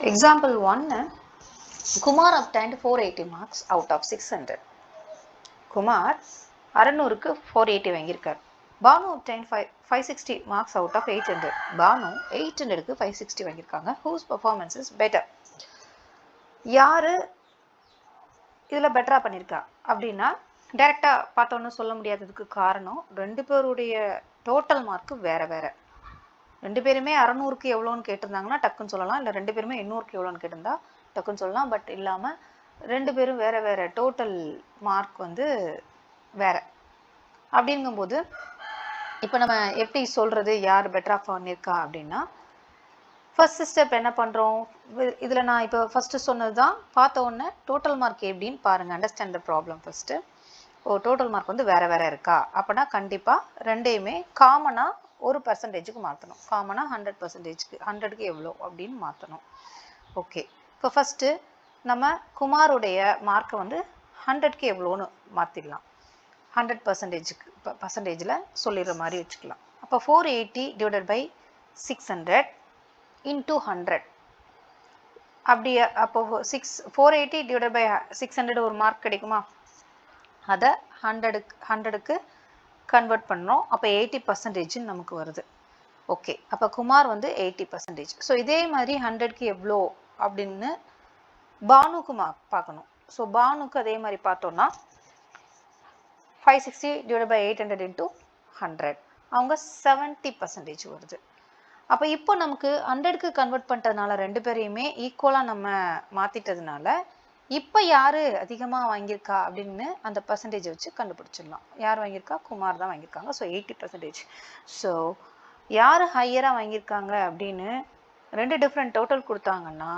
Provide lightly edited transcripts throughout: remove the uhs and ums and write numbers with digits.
Example 1, Kumar obtained 480 marks out of 600. Kumar 600க்கு 480 வாங்கியிருக்கார். Banu obtained 560 marks out of 800. Banu 800க்கு 560 வாங்கியிருக்காங்க. Whose performance is better? யாரு இதில் பெட்டராக பண்ணியிருக்கா அப்படின்னா டைரெக்டாக பார்த்தோன்னு சொல்ல முடியாததுக்கு காரணம் ரெண்டு பேருடைய டோட்டல் மார்க்கு வேறு வேறு. ரெண்டு பேருமே 600க்கு எவ்வளோன்னு கேட்டிருந்தாங்கன்னா டக்குன்னு சொல்லலாம், இல்லை ரெண்டு பேருமே 800க்கு எவ்வளோன்னு கேட்டிருந்தா டக்குன்னு சொல்லலாம். பட் இல்லாமல் ரெண்டு பேரும் வேறு வேறு டோட்டல் மார்க் வந்து வேறு. அப்படிங்கும்போது இப்போ நம்ம எப்படி சொல்கிறது யார் பெட்டராக பண்ணியிருக்கா அப்படின்னா, ஃபர்ஸ்ட் ஸ்டெப் என்ன பண்ணுறோம், இதில் நான் இப்போ ஃபஸ்ட்டு சொன்னது தான் பார்த்த உடனே டோட்டல் மார்க் எப்படின்னு பாருங்கள், understand the problem first. Total mark வந்து வேறு வேறு இருக்கா அப்படின்னா கண்டிப்பாக ரெண்டையுமே காமனாக ஒரு பர்சன்டேஜுக்கு மாற்றணும். காமனாக 100%க்கு 100க்கு எவ்வளோ அப்படின்னு மாற்றணும். ஓகே, இப்போ ஃபஸ்ட்டு நம்ம குமாருடைய மார்க்கை வந்து 100க்கு எவ்வளோன்னு மாற்றிடலாம். 100%க்கு இப்போ பர்சன்டேஜில் சொல்லிடுற மாதிரி வச்சுக்கலாம். அப்போ 480 டிவைடட் பை 600 இன்ட்டு 100 அப்படியே. அப்போ 480 டிவைடட் பை 600 ஒரு மார்க் கிடைக்குமா, அதை 100க்கு கன்வெர்ட் பண்ணோம். அப்போ 80% நமக்கு வருது. ஓகே, அப்போ குமார் வந்து 80%. ஸோ இதே மாதிரி 100க்கு எவ்வளோ அப்படின்னு பானுக்கு பார்க்கணும். ஸோ பானுக்கு அதே மாதிரி பார்த்தோன்னா 560 டிவைட் பை 800 இன்ட்டு 100 அவங்க 70% வருது. அப்போ இப்போ நமக்கு 100க்கு கன்வெர்ட் பண்ணுறதுனால ரெண்டு பேரையுமே ஈக்குவலாக நம்ம மாற்றிட்டதுனால இப்போ யார் அதிகமாக வாங்கியிருக்கா அப்படின்னு அந்த பர்சன்டேஜை வச்சு கண்டுபிடிச்சிடலாம். யார் வாங்கியிருக்கா, குமார் தான் வாங்கியிருக்காங்க. ஸோ 80%. ஸோ யார் ஹையராக வாங்கியிருக்காங்க அப்படின்னு ரெண்டு டிஃப்ரெண்ட் டோட்டல் கொடுத்தாங்கன்னா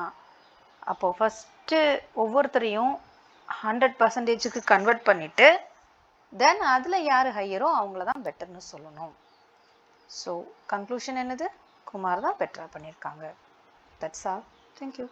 அப்போது ஃபஸ்ட்டு ஒவ்வொருத்தரையும் 100%க்கு கன்வெர்ட் பண்ணிவிட்டு தென் அதில் யார் ஹையரோ அவங்கள தான் பெட்டர்னு சொல்லணும். ஸோ கன்க்ளூஷன் என்னது, குமார் தான் பெட்டராக பண்ணியிருக்காங்க. That's all. தேங்க்யூ.